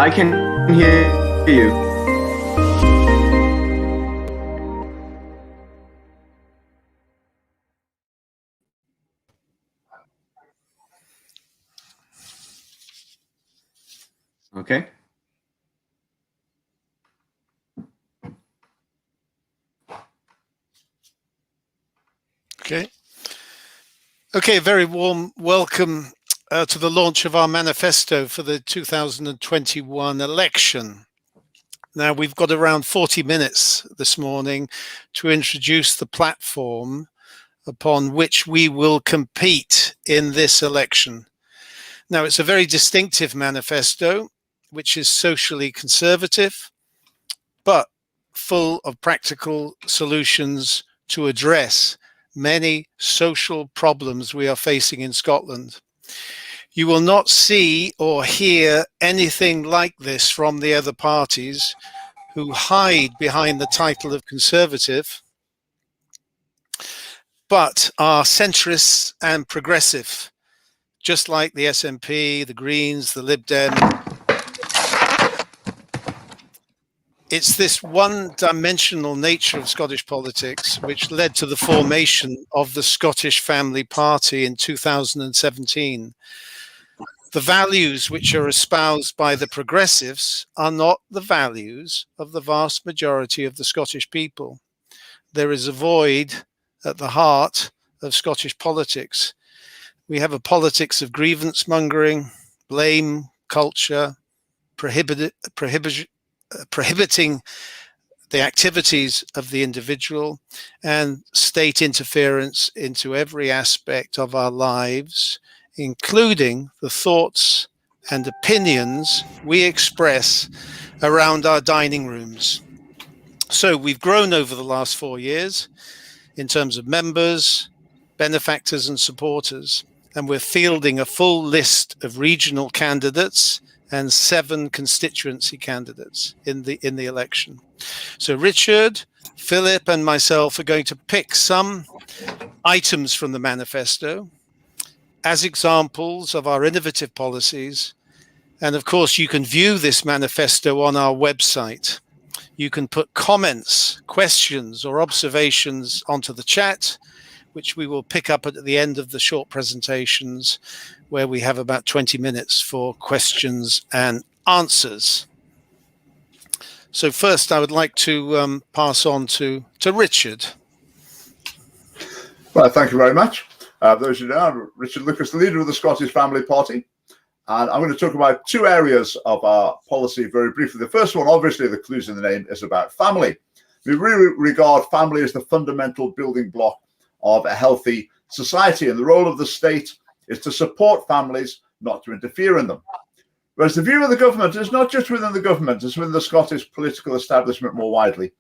I can hear you. Okay. Okay, very warm welcome to the launch of our manifesto for the 2021 election. Now, we've got around 40 minutes this morning to introduce the platform upon which we will compete in this election. Now, it's a very distinctive manifesto, which is socially conservative, but full of practical solutions to address many social problems we are facing in Scotland. You will not see or hear anything like this from the other parties who hide behind the title of Conservative, but are centrists and progressive, just like the SNP, the Greens, the Lib Dem. It's this one-dimensional nature of Scottish politics which led to the formation of the Scottish Family Party in 2017. The values which are espoused by the progressives are not the values of the vast majority of the Scottish people. There is a void at the heart of Scottish politics. We have a politics of grievance mongering, blame culture, prohibiting the activities of the individual, and state interference into every aspect of our lives, including the thoughts and opinions we express around our dining rooms. So we've grown over the last 4 years in terms of members, benefactors and supporters, and we're fielding a full list of regional candidates and 7 constituency candidates in the election. So Richard, Philip and myself are going to pick some items from the manifesto as examples of our innovative policies. And of course, you can view this manifesto on our website. You can put comments, questions or observations onto the chat, which we will pick up at the end of the short presentations, where we have about 20 minutes for questions and answers. So first, I would like to pass on to Richard. Well, thank you very much. Those who know, I'm Richard Lucas, the leader of the Scottish Family Party. And I'm going to talk about 2 areas of our policy very briefly. The first one, obviously, the clues in the name, is about family. We really regard family as the fundamental building block of a healthy society, and the role of the state is to support families, not to interfere in them. Whereas the view of the government is not just within the government, it's within the Scottish political establishment more widely.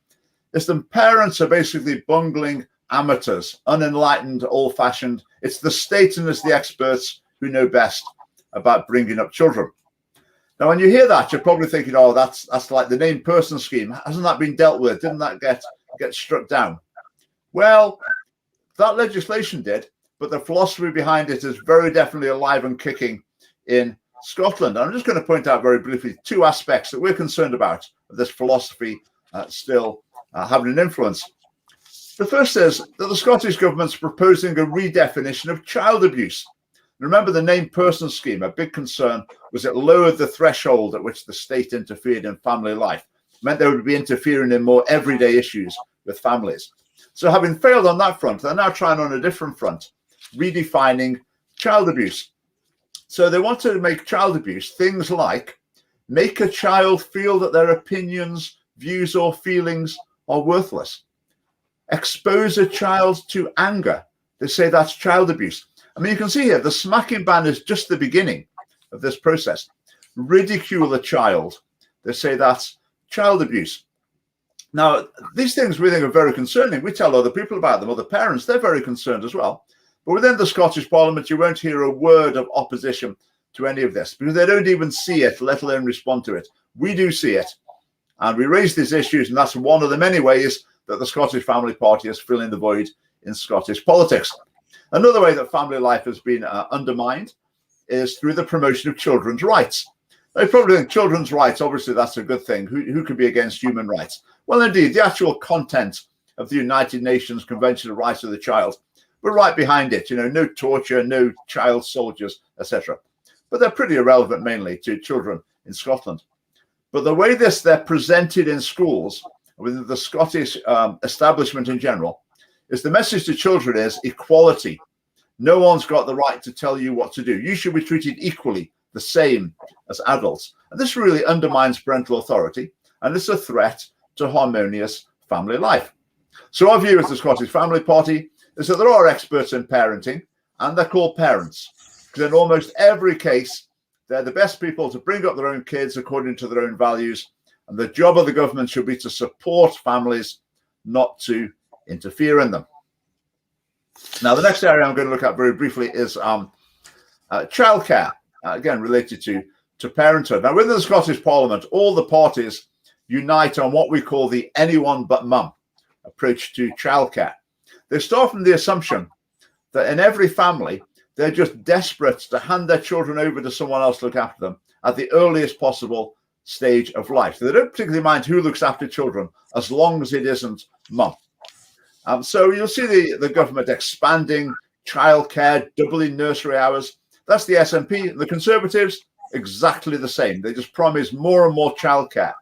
It's that parents are basically bungling amateurs, unenlightened, old-fashioned. It's the state and it's the experts who know best about bringing up children. Now, when you hear that, you're probably thinking, oh, that's like the named person scheme. Hasn't that been dealt with? Didn't that get struck down? Well, that legislation did, but the philosophy behind it is very definitely alive and kicking in Scotland. And I'm just going to point out very briefly 2 aspects that we're concerned about of this philosophy still having an influence. The first is that the Scottish government's proposing a redefinition of child abuse. Remember the named person scheme, a big concern was it lowered the threshold at which the state interfered in family life. It meant they would be interfering in more everyday issues with families. So having failed on that front, they're now trying on a different front, redefining child abuse. So they want to make child abuse things like make a child feel that their opinions, views or feelings are worthless. Expose a child to anger. They say that's child abuse. I mean, you can see here, the smacking ban is just the beginning of this process. Ridicule a child. They say that's child abuse. Now, these things we think are very concerning. We tell other people about them, other parents, they're very concerned as well. But within the Scottish Parliament, you won't hear a word of opposition to any of this because they don't even see it, let alone respond to it. We do see it. And we raise these issues, and that's one of the many ways that the Scottish Family Party is filling the void in Scottish politics. Another way that family life has been undermined is through the promotion of children's rights. Now, you probably think children's rights, obviously that's a good thing. Who could be against human rights? Well, indeed, the actual content of the United Nations Convention on the Rights of the Child, we're right behind it. No torture, no child soldiers, etc. But they're pretty irrelevant mainly to children in Scotland. But the way they're presented in schools, within the Scottish establishment in general, is the message to children is equality. No one's got the right to tell you what to do. You should be treated equally, the same as adults. And this really undermines parental authority, and it's a threat to harmonious family life. So our view as the Scottish Family Party is that there are experts in parenting, and they're called parents, because in almost every case, they're the best people to bring up their own kids according to their own values. And the job of the government should be to support families, not to interfere in them. Now, the next area I'm going to look at very briefly is childcare, again, related to parenthood. Now, within the Scottish Parliament, all the parties unite on what we call the anyone but mum approach to childcare. They start from the assumption that in every family, they're just desperate to hand their children over to someone else to look after them at the earliest possible stage of life. So they don't particularly mind who looks after children as long as it isn't mum. So you'll see the government expanding childcare, doubling nursery hours. That's the SNP. The Conservatives, exactly the same. They just promise more and more childcare,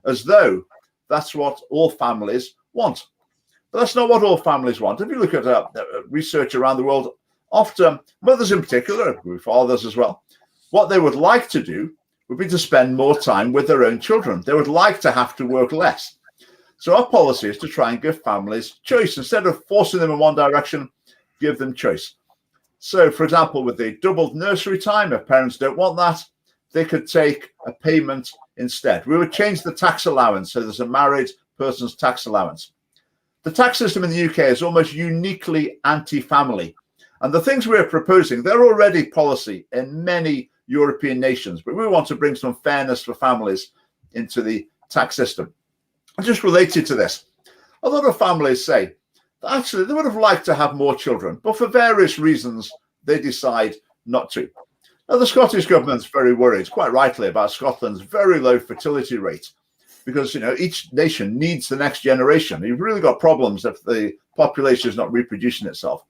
as though that's what all families want. But that's not what all families want. If you look at research around the world, often mothers in particular, fathers as well, what they would like to do would be to spend more time with their own children. They would like to have to work less. So our policy is to try and give families choice. Instead of forcing them in one direction, give them choice. So, for example, with the doubled nursery time, if parents don't want that, they could take a payment instead. We would change the tax allowance, so there's a married person's tax allowance. The tax system in the UK is almost uniquely anti-family. And the things we're proposing, they're already policy in many European nations, but we want to bring some fairness for families into the tax system. And just related to this, a lot of families say that actually they would have liked to have more children, but for various reasons, they decide not to. Now, the Scottish government's very worried, quite rightly, about Scotland's very low fertility rate, because each nation needs the next generation. You've really got problems if the population is not reproducing itself.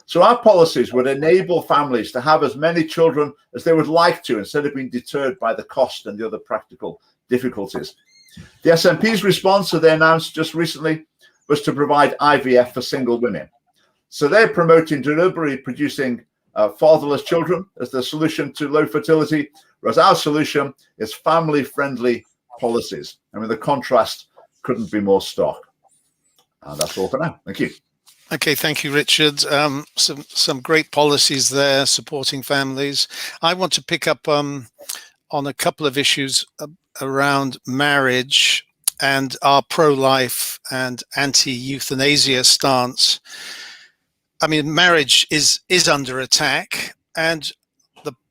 So our policies would enable families to have as many children as they would like to, instead of being deterred by the cost and the other practical difficulties. The SNP's response that they announced just recently was to provide IVF for single women. So they're promoting deliberately producing fatherless children as the solution to low fertility, whereas our solution is family-friendly policies. I mean, the contrast couldn't be more stark. And that's all for now. Thank you. Okay, thank you, Richard. Some great policies there supporting families. I want to pick up on a couple of issues around marriage and our pro-life and anti-euthanasia stance. I mean, marriage is under attack, and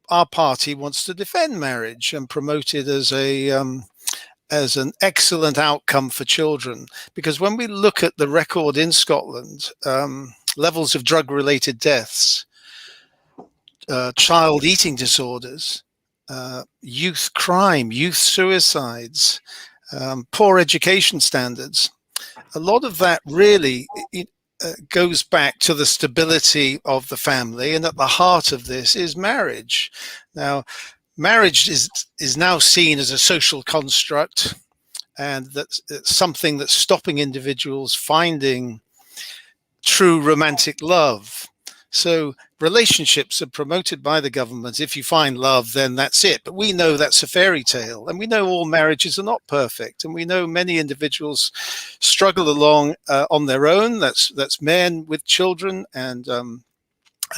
our party wants to defend marriage and promote it as an excellent outcome for children. Because when we look at the record in Scotland, levels of drug-related deaths, child eating disorders, youth crime, youth suicides, poor education standards, a lot of that really goes back to the stability of the family, and at the heart of this is marriage. Now, marriage is now seen as a social construct, and that's something that's stopping individuals finding true romantic love. So relationships are promoted by the government. If you find love, then that's it. But we know that's a fairy tale, and we know all marriages are not perfect, and we know many individuals struggle along on their own. That's men with children and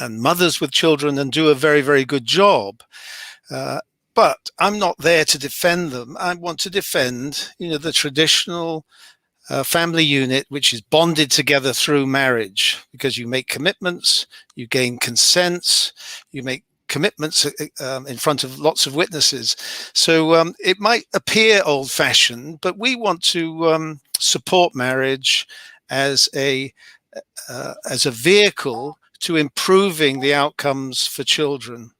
mothers with children, and do a very, very good job. But I'm not there to defend them. I want to defend, the traditional family unit, which is bonded together through marriage, because you make commitments, you gain consents, you make commitments in front of lots of witnesses. So it might appear old-fashioned, but we want to support marriage as a vehicle to improving the outcomes for children.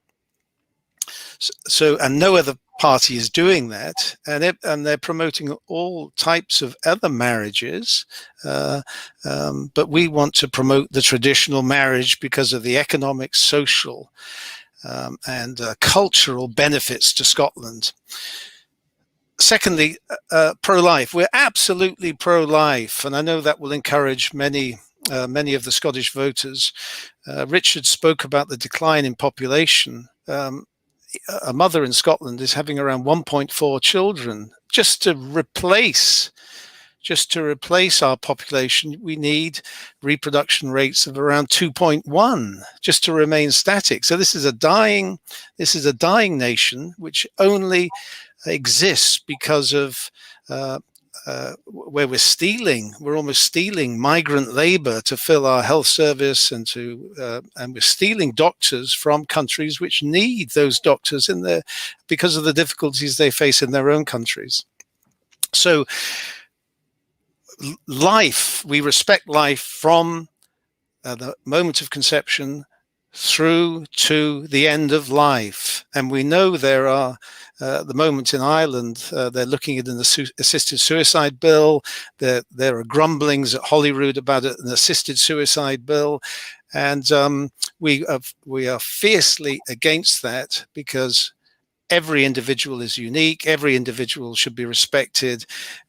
So, and no other party is doing that, and they're promoting all types of other marriages, but we want to promote the traditional marriage because of the economic, social, and cultural benefits to Scotland. Secondly, pro-life. We're absolutely pro-life, and I know that will encourage many of the Scottish voters. Richard spoke about the decline in population. A mother in Scotland is having around 1.4 children. Just to replace our population, we need reproduction rates of around 2.1 just to remain static. So this is a dying nation which only exists because of where we're almost stealing migrant labor to fill our health service, and we're stealing doctors from countries which need those doctors because of the difficulties they face in their own countries. So life, we respect life from the moment of conception through to the end of life. And we know there are, at the moment in Ireland, they're looking at an assisted suicide bill. There are grumblings at Holyrood about an assisted suicide bill. And we are fiercely against that, because every individual is unique. Every individual should be respected.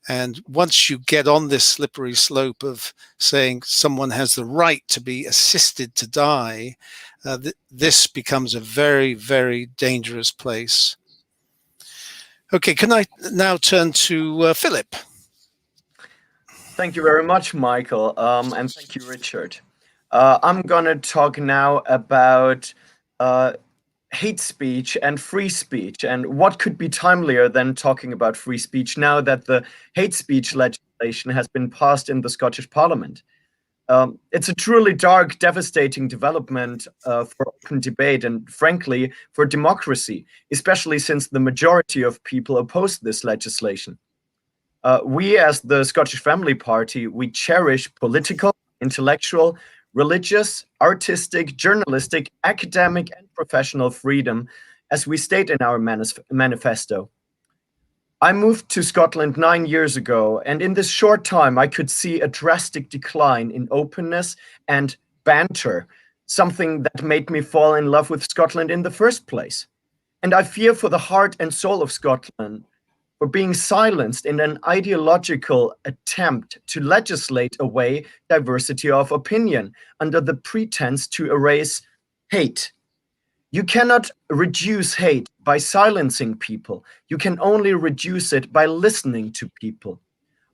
And once you get on this slippery slope of saying someone has the right to be assisted to die, this becomes a very, very dangerous place. Okay, can I now turn to Philip? Thank you very much, Michael, and thank you, Richard. I'm going to talk now about hate speech and free speech, and what could be timelier than talking about free speech now that the hate speech legislation has been passed in the Scottish Parliament. It's a truly dark, devastating development for open debate and, frankly, for democracy, especially since the majority of people oppose this legislation. We, as the Scottish Family Party, we cherish political, intellectual, religious, artistic, journalistic, academic, and professional freedom, as we state in our manifesto. I moved to Scotland 9 years ago, and in this short time, I could see a drastic decline in openness and banter, something that made me fall in love with Scotland in the first place. And I fear for the heart and soul of Scotland for being silenced in an ideological attempt to legislate away diversity of opinion under the pretense to erase hate. You cannot reduce hate by silencing people. You can only reduce it by listening to people.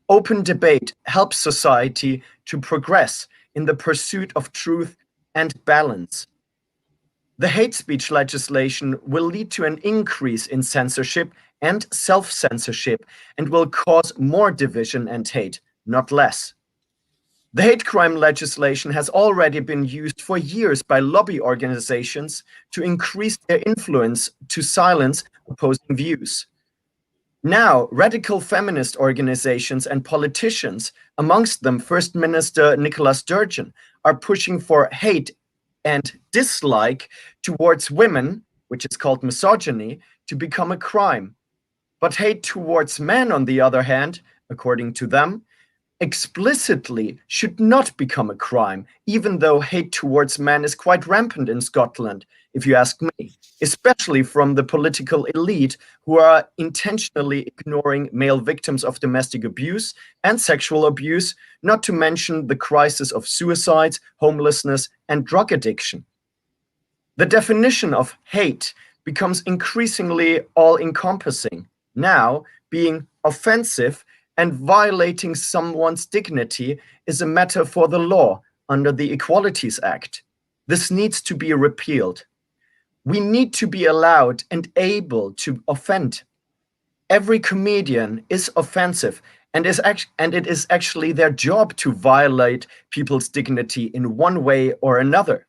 Open debate helps society to progress in the pursuit of truth and balance. The hate speech legislation will lead to an increase in censorship and self-censorship, and will cause more division and hate, not less. The hate crime legislation has already been used for years by lobby organizations to increase their influence to silence opposing views. Now, radical feminist organizations and politicians, amongst them First Minister Nicola Sturgeon, are pushing for hate and dislike towards women, which is called misogyny, to become a crime. But hate towards men, on the other hand, according to them, explicitly should not become a crime, even though hate towards men is quite rampant in Scotland, if you ask me, especially from the political elite who are intentionally ignoring male victims of domestic abuse and sexual abuse, not to mention the crisis of suicides, homelessness, and drug addiction. The definition of hate becomes increasingly all-encompassing, now being offensive and violating someone's dignity is a matter for the law under the Equalities Act. This needs to be repealed. We need to be allowed and able to offend. Every comedian is offensive, and it is actually their job to violate people's dignity in one way or another.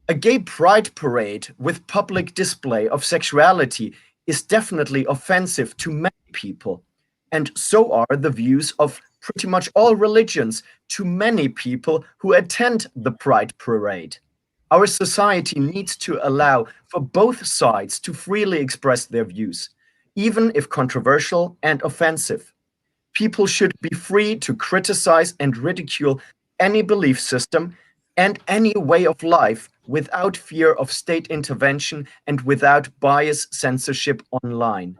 A gay pride parade with public display of sexuality is definitely offensive to many people. And so are the views of pretty much all religions to many people who attend the Pride Parade. Our society needs to allow for both sides to freely express their views, even if controversial and offensive. People should be free to criticize and ridicule any belief system and any way of life without fear of state intervention and without bias censorship online.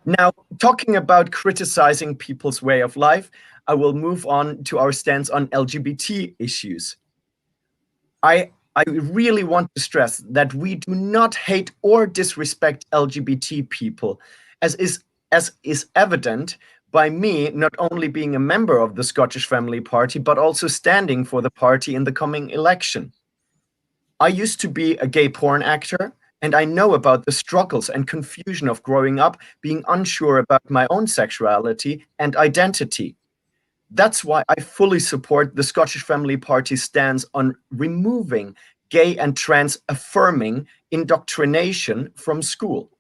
Now, talking about criticizing people's way of life, I will move on to our stance on LGBT issues. I really want to stress that we do not hate or disrespect LGBT people, as is evident by me not only being a member of the Scottish Family Party, but also standing for the party in the coming election. I used to be a gay porn actor, and I know about the struggles and confusion of growing up, being unsure about my own sexuality and identity. That's why I fully support the Scottish Family Party's stance on removing gay and trans affirming indoctrination from school.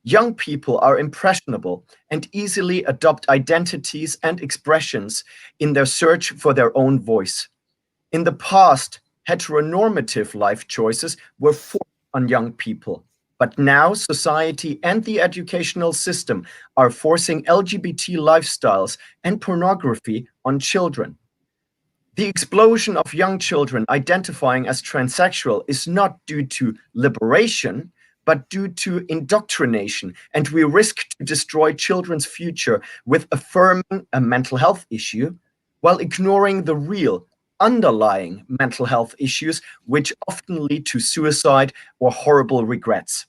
Young people are impressionable and easily adopt identities and expressions in their search for their own voice. In the past, heteronormative life choices were forced on young people. But now society and the educational system are forcing LGBT lifestyles and pornography on children. The explosion of young children identifying as transsexual is not due to liberation, but due to indoctrination, and we risk to destroy children's future with affirming a mental health issue while ignoring the real underlying mental health issues which often lead to suicide or horrible regrets.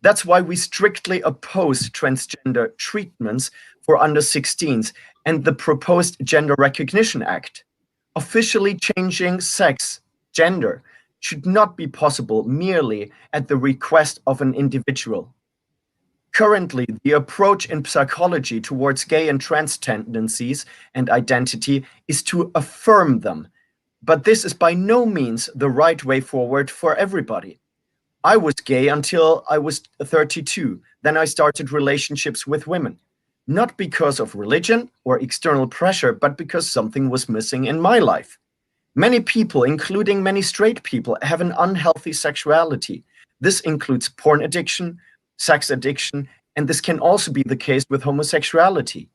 That's why we strictly oppose transgender treatments for under 16s and the proposed Gender Recognition Act. Officially changing sex, gender, should not be possible merely at the request of an individual. Currently, the approach in psychology towards gay and trans tendencies and identity is to affirm them, but this is by no means the right way forward for everybody. I was gay until I was 32. Then I started relationships with women, not because of religion or external pressure, but because something was missing in my life. Many people, including many straight people, have an unhealthy sexuality. This includes porn addiction, sex addiction, and this can also be the case with homosexuality.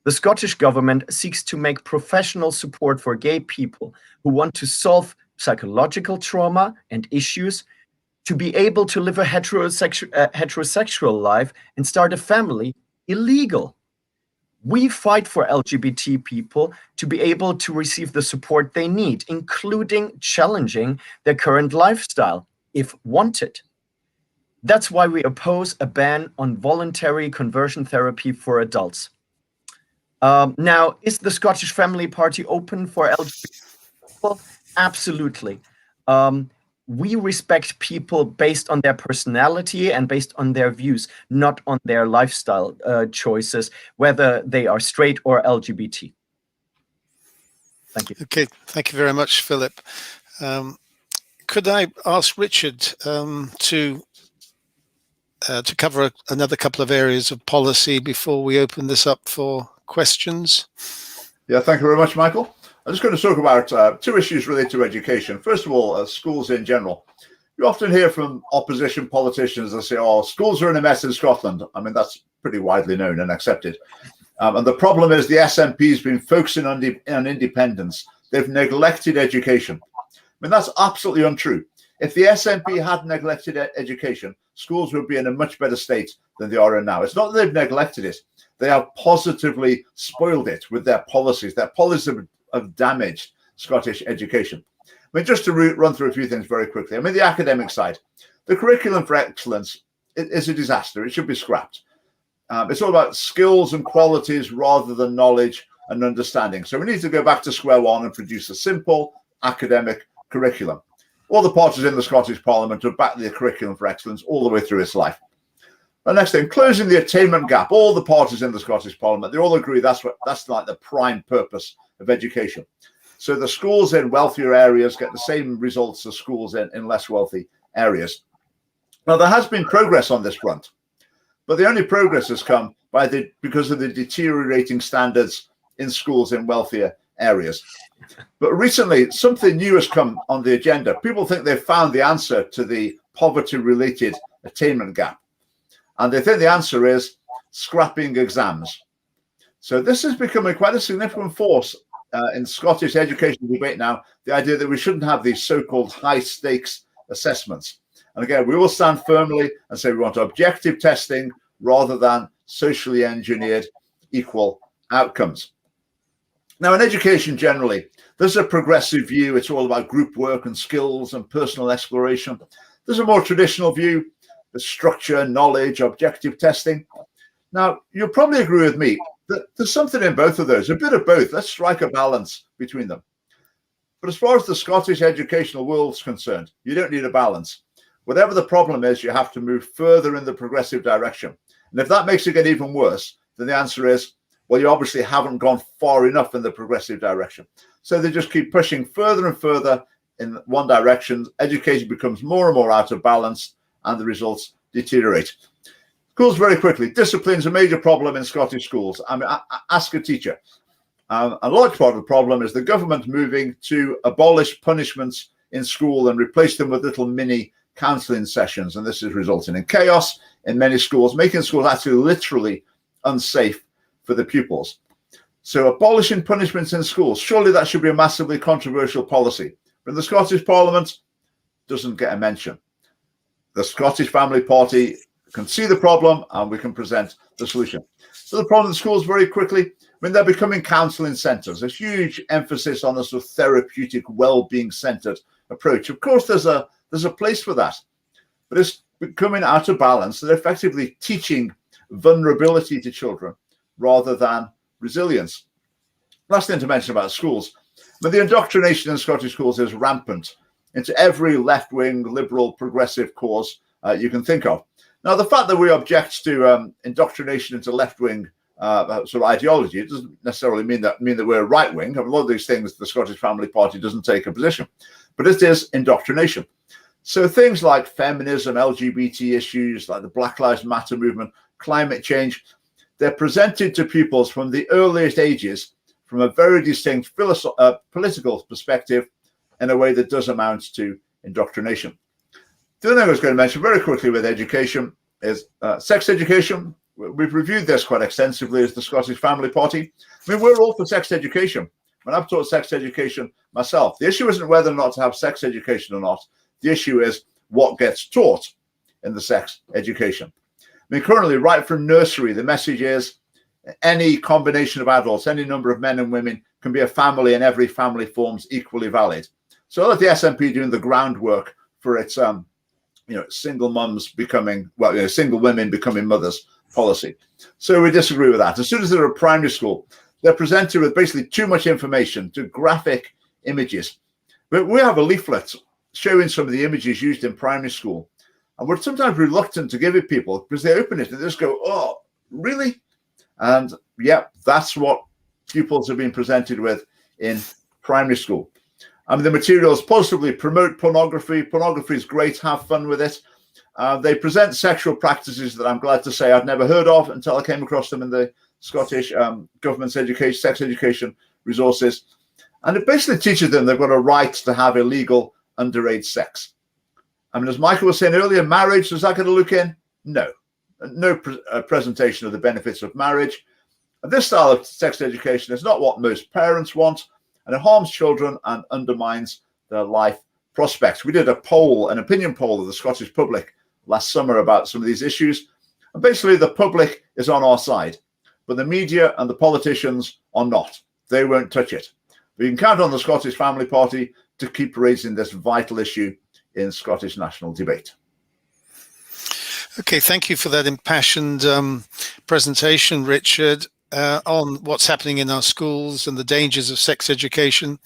The Scottish government seeks to make professional support for gay people who want to solve psychological trauma and issues, to be able to live a heterosexual life and start a family illegal. We fight for LGBT people to be able to receive the support they need, including challenging their current lifestyle, if wanted. That's why we oppose a ban on voluntary conversion therapy for adults. Now, is the Scottish Family Party open for LGBT people? Absolutely. We respect people based on their personality and based on their views, not on their lifestyle choices, whether they are straight or LGBT. Thank you. Okay, thank you very much, Philip. Could I ask Richard to cover another couple of areas of policy before we open this up for questions? Yeah, thank you very much, Michael. I'm just going to talk about two issues related to education. First of all, schools in general. You often hear from opposition politicians that say, oh, schools are in a mess in Scotland. I mean, that's pretty widely known and accepted. And the problem is the SNP has been focusing on independence. They've neglected education. I mean, that's absolutely untrue. If the SNP had neglected education, schools would be in a much better state than they are in now. It's not that they've neglected it. They have positively spoiled it with their policies. Their policies have damaged Scottish education. I mean, just to run through a few things very quickly. I mean, the academic side, the curriculum for excellence is a disaster. It should be scrapped. It's all about skills and qualities rather than knowledge and understanding. So we need to go back to square one and produce a simple academic curriculum. All the parties in the Scottish Parliament have backed the curriculum for excellence all the way through its life. The next thing, closing the attainment gap. All the parties in the Scottish Parliament, they all agree that's like the prime purpose of education. So the schools in wealthier areas get the same results as schools in less wealthy areas. Now, there has been progress on this front, but the only progress has come because of the deteriorating standards in schools in wealthier areas. But recently, something new has come on the agenda. People think they've found the answer to the poverty-related attainment gap. And they think the answer is scrapping exams. So this is becoming quite a significant force in Scottish education debate now, the idea that we shouldn't have these so-called high-stakes assessments. And again, we will stand firmly and say we want objective testing rather than socially engineered equal outcomes. Now, in education generally, there's a progressive view. It's all about group work and skills and personal exploration. There's a more traditional view, the structure, knowledge, objective testing. Now, you'll probably agree with me that there's something in both of those, a bit of both. Let's strike a balance between them. But as far as the Scottish educational world is concerned, you don't need a balance. Whatever the problem is, you have to move further in the progressive direction. And if that makes it get even worse, then the answer is, well, you obviously haven't gone far enough in the progressive direction. So they just keep pushing further and further in one direction. Education becomes more and more out of balance, and the results deteriorate. Schools, very quickly, discipline is a major problem in Scottish schools. I mean, ask a teacher. A large part of the problem is the government moving to abolish punishments in school and replace them with little mini counselling sessions. And this is resulting in chaos in many schools, making schools actually literally unsafe for the pupils. So abolishing punishments in schools, surely that should be a massively controversial policy. But the Scottish Parliament doesn't get a mention. The Scottish Family Party can see the problem and we can present the solution. So the problem in schools, very quickly, I mean, they're becoming counselling centres, a huge emphasis on a sort of therapeutic, well-being centred approach. Of course, there's a place for that, but it's becoming out of balance. They're effectively teaching vulnerability to children rather than resilience. Last thing to mention about schools, but the indoctrination in Scottish schools is rampant into every left-wing, liberal, progressive cause you can think of. Now, the fact that we object to indoctrination into left-wing sort of ideology, it doesn't necessarily mean that we're right-wing. A lot of these things, the Scottish Family Party doesn't take a position, but it is indoctrination. So things like feminism, LGBT issues, like the Black Lives Matter movement, climate change, they're presented to pupils from the earliest ages from a very distinct political perspective in a way that does amount to indoctrination. The other thing I was going to mention very quickly with education is sex education. We've reviewed this quite extensively as the Scottish Family Party. I mean, we're all for sex education. When I've taught sex education myself, the issue isn't whether or not to have sex education or not. The issue is what gets taught in the sex education. I mean, currently, right from nursery, the message is any combination of adults, any number of men and women can be a family, and every family form's equally valid. So let the SNP doing the groundwork for its, single mums becoming, single women becoming mothers policy. So we disagree with that. As soon as they're at primary school, they're presented with basically too much information, to graphic images. But we have a leaflet showing some of the images used in primary school. And we're sometimes reluctant to give it people because they open it and they just go, oh, really? And yeah, that's what pupils have been presented with in primary school. I mean, the materials positively promote pornography. Pornography is great. Have fun with it. They present sexual practices that I'm glad to say I'd never heard of until I came across them in the Scottish government's education, sex education resources. And it basically teaches them they've got a right to have illegal underage sex. I mean, as Michael was saying earlier, marriage, does that get a look in? No. No presentation of the benefits of marriage. And this style of sex education is not what most parents want, and it harms children and undermines their life prospects. We did a poll, an opinion poll of the Scottish public last summer about some of these issues. And basically the public is on our side, but the media and the politicians are not. They won't touch it. We can count on the Scottish Family Party to keep raising this vital issue in Scottish national debate. Okay, thank you for that impassioned presentation, Richard, on what's happening in our schools and the dangers of sex education.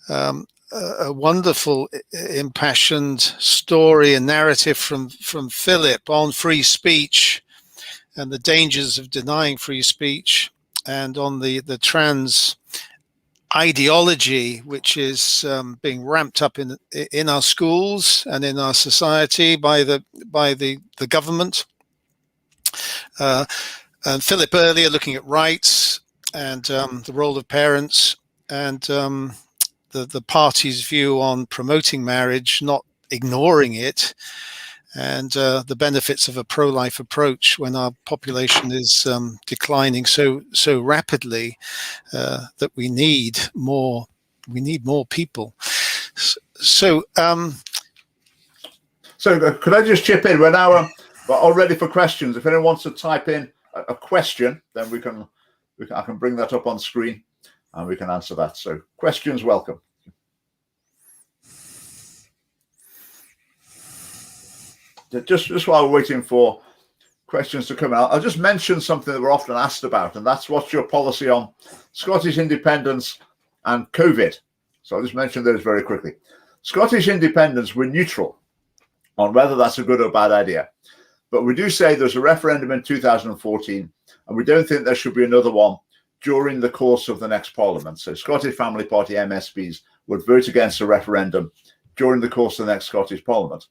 A wonderful, impassioned story and narrative from Philip on free speech and the dangers of denying free speech, and on the trans ideology which is being ramped up in our schools and in our society by the government. And Philip earlier looking at rights and the role of parents, and the party's view on promoting marriage, not ignoring it, and the benefits of a pro-life approach when our population is declining so rapidly that we need more people. So could I just chip in? We're all ready for questions. If anyone wants to type in a question, then I can bring that up on screen and we can answer that. So questions welcome. Just while we're waiting for questions to come out, I'll just mention something that we're often asked about, and that's what's your policy on Scottish independence and COVID. So I'll just mention those very quickly. Scottish independence, we're neutral on whether that's a good or bad idea. But we do say there's a referendum in 2014, and we don't think there should be another one during the course of the next parliament. So Scottish Family Party MSPs would vote against a referendum during the course of the next Scottish parliament.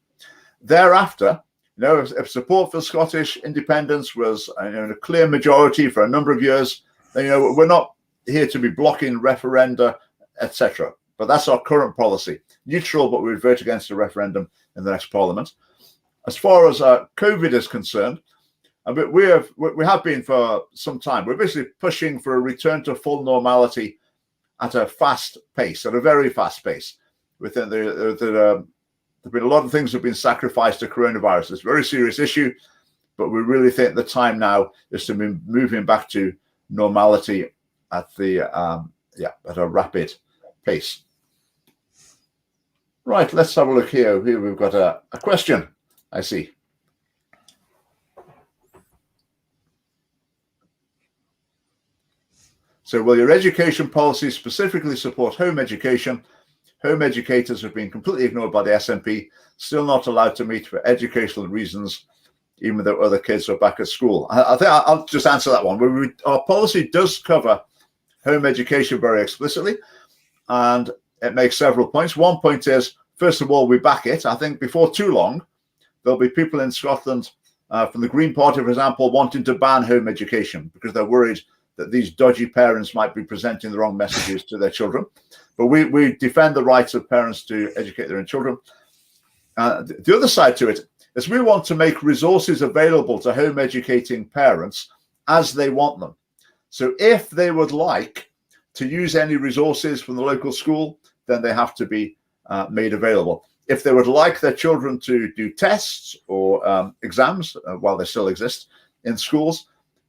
Thereafter, if support for Scottish independence was in a clear majority for a number of years, then we're not here to be blocking referenda, etc. But that's our current policy: neutral, but we would vote against a referendum in the next parliament. As far as COVID is concerned, we have been for some time. We're basically pushing for a return to full normality at a fast pace, at a very fast pace. Within there've been a lot of things that have been sacrificed to coronavirus. It's a very serious issue, but we really think the time now is to be moving back to normality at a rapid pace. Right, let's have a look here. Here we've got a question, I see. So, will your education policy specifically support home education? Home educators have been completely ignored by the SNP, still not allowed to meet for educational reasons, even though other kids are back at school. I think I'll just answer that one. Our policy does cover home education very explicitly, and it makes several points. One point is, first of all, we back it. I think before too long, there'll be people in Scotland from the Green Party, for example, wanting to ban home education because they're worried that these dodgy parents might be presenting the wrong messages to their children. But we defend the rights of parents to educate their own children. The other side to it is we want to make resources available to home educating parents as they want them. So if they would like to use any resources from the local school, then they have to be made available. If they would like their children to do tests or exams while they still exist in schools,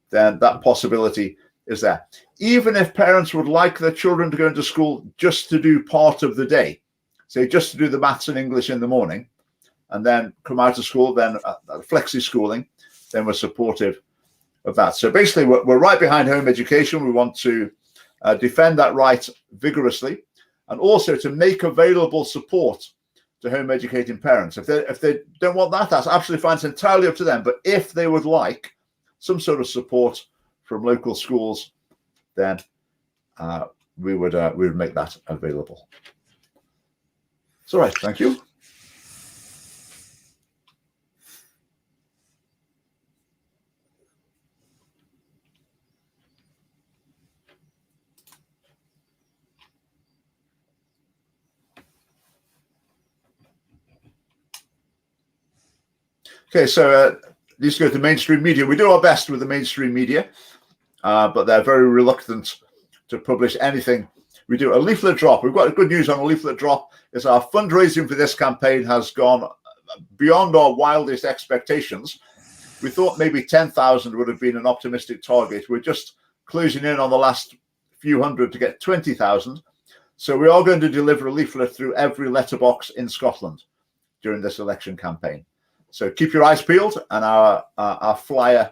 then that possibility is there. Even if parents would like their children to go into school just to do part of the day, say just to do the maths and English in the morning, and then come out of school, then flexi schooling, then we're supportive of that. So basically, we're right behind home education. We want to defend that right vigorously, and also to make available support to home educating parents. If they don't want that, that's absolutely fine. It's entirely up to them. But if they would like some sort of support from local schools, then we would make that available. It's all right. Thank you. Okay, so these go to mainstream media. We do our best with the mainstream media, but they're very reluctant to publish anything. We do a leaflet drop. We've got good news on a leaflet drop. Is our fundraising for this campaign has gone beyond our wildest expectations. We thought maybe 10,000 would have been an optimistic target. We're just closing in on the last few hundred to get 20,000. So we are going to deliver a leaflet through every letterbox in Scotland during this election campaign. So keep your eyes peeled, and our flyer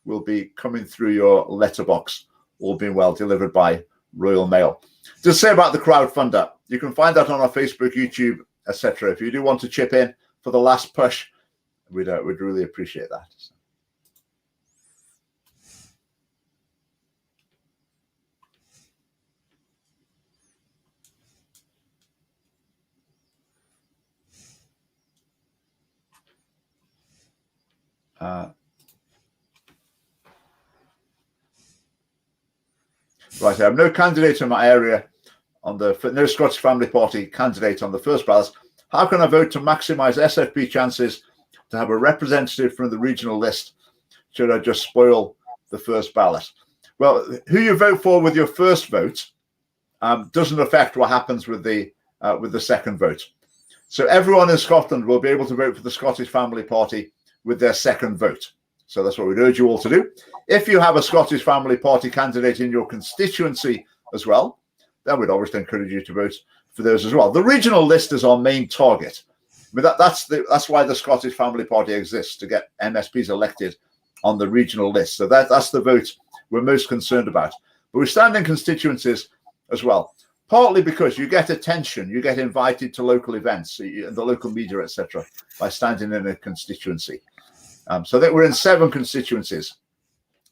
will be coming through your letterbox, all being well, delivered by Royal Mail. Just say about the crowdfunder, you can find that on our Facebook, YouTube, etc. If you do want to chip in for the last push, we'd really appreciate that. Right, I have no candidate in my area no Scottish Family Party candidate on the first ballot, how can I vote to maximise SFP chances to have a representative from the regional list should I just spoil the first ballot? Well, who you vote for with your first vote doesn't affect what happens with the second vote. So everyone in Scotland will be able to vote for the Scottish Family Party with their second vote. So that's what we'd urge you all to do. If you have a Scottish Family Party candidate in your constituency as well, then we'd obviously encourage you to vote for those as well. The regional list is our main target. I mean, that's why the Scottish Family Party exists, to get MSPs elected on the regional list. So that's the vote we're most concerned about. But we stand in constituencies as well, partly because you get attention, you get invited to local events, the local media, etc., by standing in a constituency. So that we're in 7 constituencies.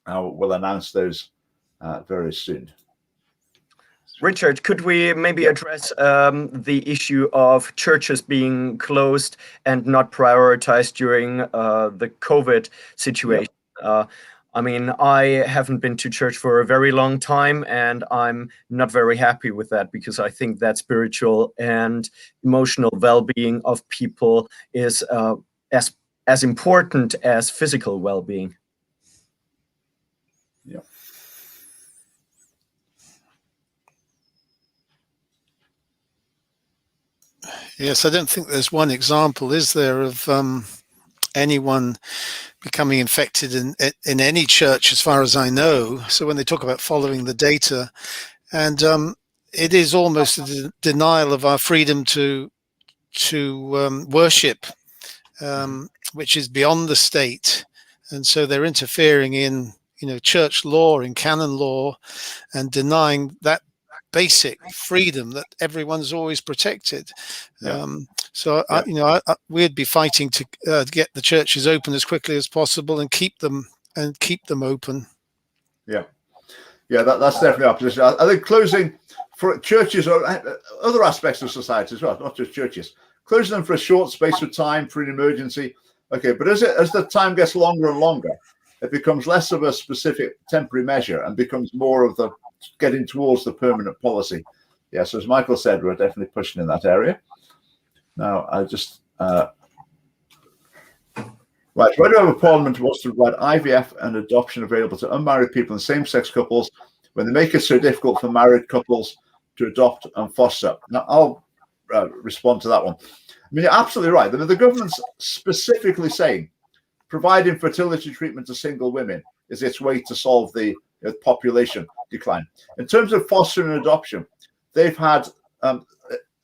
We'll announce those very soon. Richard, could we maybe address the issue of churches being closed and not prioritized during the COVID situation? Yep. I mean, I haven't been to church for a very long time, and I'm not very happy with that, because I think that spiritual and emotional well-being of people is as important as physical well-being. Yeah. Yes, I don't think there's one example, is there, of anyone becoming infected in any church, as far as I know. So when they talk about following the data, and it is almost a denial of our freedom to worship, which is beyond the state, and so they're interfering in church law, in canon law, and denying that basic freedom that everyone's always protected. Yeah. We'd be fighting to get the churches open as quickly as possible and keep them open. Yeah, that's definitely our position. I think closing for churches or other aspects of society as well, not just churches, closing them for a short space of time for an emergency. Okay, but as the time gets longer and longer, it becomes less of a specific temporary measure and becomes more of the getting towards the permanent policy. Yes, as Michael said, we're definitely pushing in that area. Now, I just right. Why do we have a parliament wants to provide IVF and adoption available to unmarried people and same-sex couples when they make it so difficult for married couples to adopt and foster? Now, I'll respond to that one. I mean, you're absolutely right. The government's specifically saying providing fertility treatment to single women is its way to solve the population decline. In terms of fostering and adoption, they've had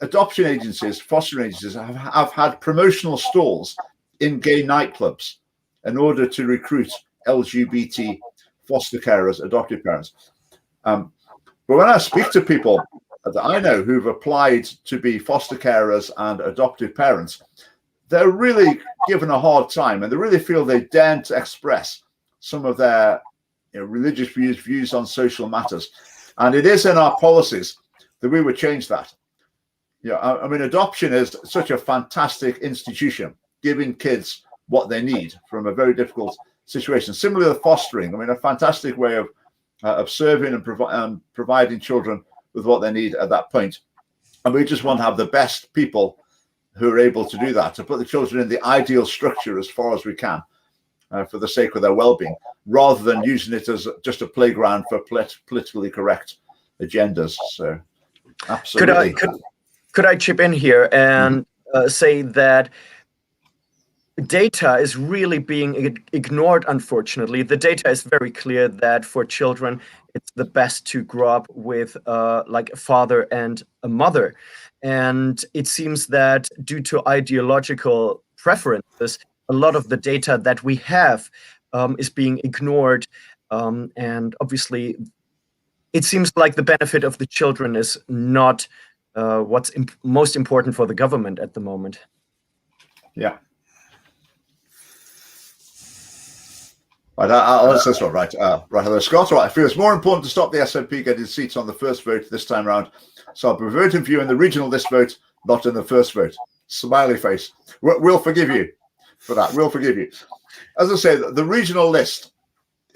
adoption agencies, fostering agencies have had promotional stalls in gay nightclubs in order to recruit LGBT foster carers, adoptive parents. But when I speak to people that I know who've applied to be foster carers and adoptive parents, they're really given a hard time, and they really feel they daren't express some of their religious views on social matters. And it is in our policies that we would change that. I mean, adoption is such a fantastic institution, giving kids what they need from a very difficult situation. Similarly, fostering, I mean, a fantastic way of serving and providing children with what they need at that point. And we just want to have the best people who are able to do that, to put the children in the ideal structure as far as we can, for the sake of their well-being, rather than using it as just a playground for politically correct agendas. So, absolutely. Could I chip in here and say that data is really being ignored, unfortunately. The data is very clear that for children, it's the best to grow up with like a father and a mother. And it seems that due to ideological preferences, a lot of the data that we have is being ignored. And obviously, it seems like the benefit of the children is not what's most important for the government at the moment. Yeah. Right, I'll answer this one. Right, hello, Scott. Right, I feel it's more important to stop the SNP getting seats on the first vote this time round. So I'll be voting for you in the regional list vote, not in the first vote. Smiley face. We'll forgive you for that. We'll forgive you. As I say, the regional list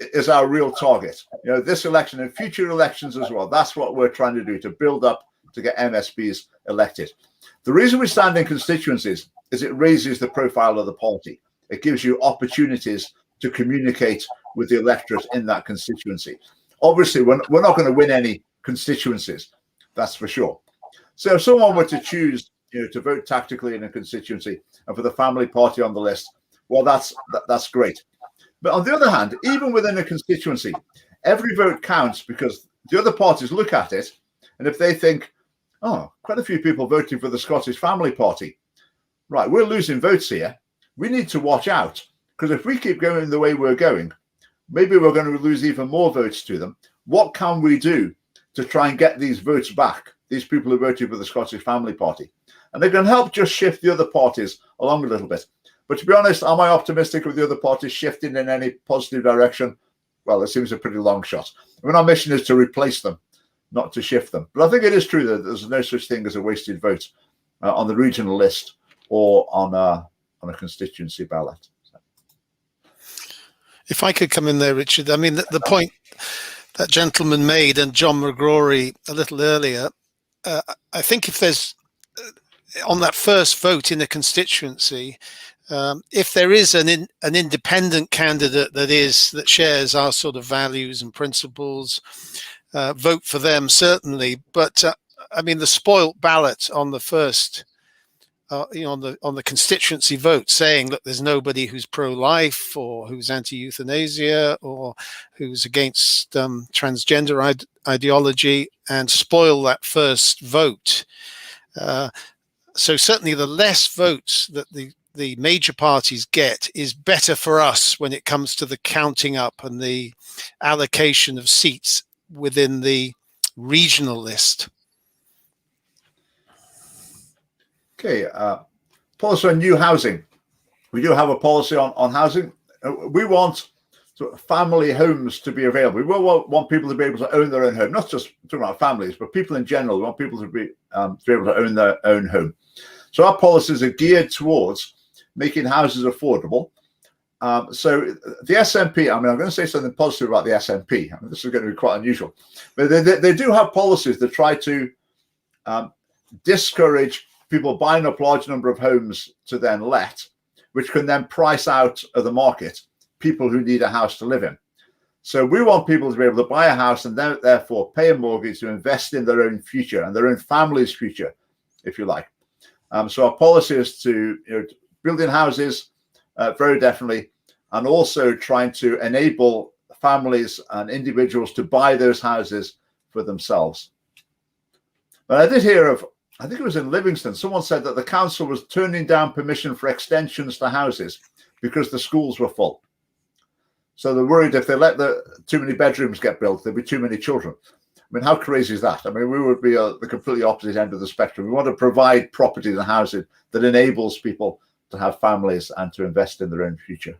is our real target. This election and future elections as well. That's what we're trying to do, to build up to get MSPs elected. The reason we stand in constituencies is it raises the profile of the party. It gives you opportunities to communicate with the electorate in that constituency. Obviously, we're not going to win any constituencies, that's for sure. So if someone were to choose, to vote tactically in a constituency and for the family party on the list, well, that's great. But on the other hand, even within a constituency, every vote counts because the other parties look at it, and if they think, oh, quite a few people voting for the Scottish Family Party, right, we're losing votes here. We need to watch out, because if we keep going the way we're going, maybe we're going to lose even more votes to them. What can we do to try and get these votes back, these people who voted for the Scottish Family Party? And they can help just shift the other parties along a little bit. But to be honest, am I optimistic with the other parties shifting in any positive direction? Well, it seems a pretty long shot. I mean, our mission is to replace them, not to shift them. But I think it is true that there's no such thing as a wasted vote on the regional list or on a constituency ballot. If I could come in there, Richard, I mean, the point that gentleman made, and John McGrory a little earlier, I think if there's, on that first vote in a constituency, if there is an independent candidate that shares our sort of values and principles, vote for them, certainly. But I mean, the spoilt ballot on the first, on the constituency vote, saying that there's nobody who's pro-life or who's anti-euthanasia or who's against transgender ideology, and spoil that first vote. So certainly the less votes that the major parties get is better for us when it comes to the counting up and the allocation of seats within the regional list. Okay, policy on new housing. We do have a policy on housing. We want family homes to be available. We want people to be able to own their own home, not just talking about families, but people in general. We want people to be able to own their own home. So our policies are geared towards making houses affordable. So the SNP, I mean, I'm going to say something positive about the SNP. I mean, this is going to be quite unusual. But they do have policies that try to discourage people buying up large number of homes to then let, which can then price out of the market people who need a house to live in. So we want people to be able to buy a house and then therefore pay a mortgage to invest in their own future and their own family's future, if you like. So our policy is to building houses, very definitely, and also trying to enable families and individuals to buy those houses for themselves. But I did hear of, I think it was in Livingston, someone said that the council was turning down permission for extensions to houses because the schools were full. So they're worried if they let too many bedrooms get built, there'd be too many children. I mean, how crazy is that? I mean, we would be the completely opposite end of the spectrum. We want to provide property and housing that enables people to have families and to invest in their own future.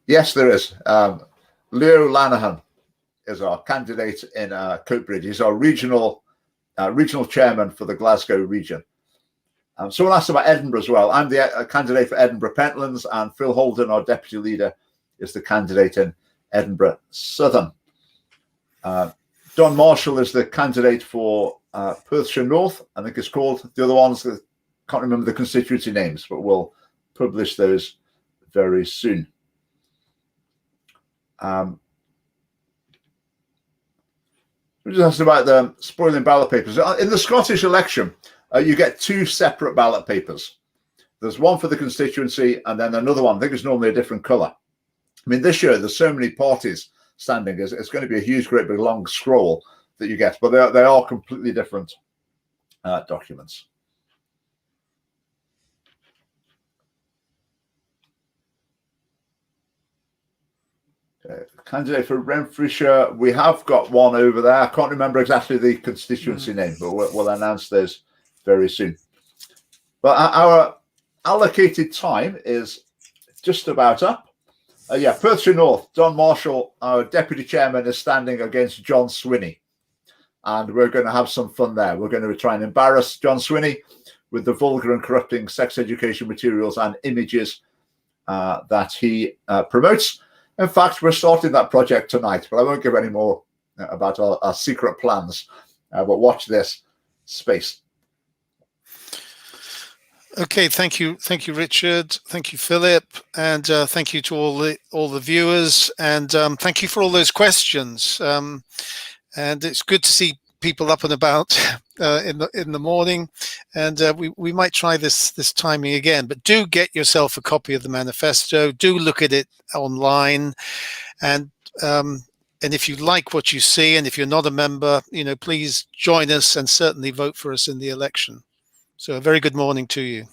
Yes, there is. Leo Lanahan is our candidate in Coatbridge. He's our regional chairman for the Glasgow region. Someone asked about Edinburgh as well. I'm the candidate for Edinburgh Pentlands, and Phil Holden, our deputy leader, is the candidate in Edinburgh Southern. Don Marshall is the candidate for Perthshire North, I think it's called. The other ones, I can't remember the constituency names, but we'll publish those very soon. We just asked about the spoiling ballot papers. In the Scottish election, you get two separate ballot papers. There's one for the constituency and then another one. I think it's normally a different colour. I mean, this year there's so many parties standing. It's going to be a huge, great big long scroll that you get, but they are completely different documents. Candidate for Renfrewshire, we have got one over there. I can't remember exactly the constituency name, but we'll announce those very soon. But our allocated time is just about up. Yeah, Perthshire North, Don Marshall, our deputy chairman, is standing against John Swinney. And we're going to have some fun there. We're going to try and embarrass John Swinney with the vulgar and corrupting sex education materials and images that he promotes. In fact, we're starting that project tonight, but I won't give any more about our secret plans. But watch this space. Okay, thank you, Richard. Thank you, Philip, and thank you to all the viewers, and thank you for all those questions. And it's good to see people up and about in the morning, and we might try this timing again. But do get yourself a copy of the manifesto. Do look at it online, and if you like what you see, and if you're not a member, please join us and certainly vote for us in the election. So a very good morning to you.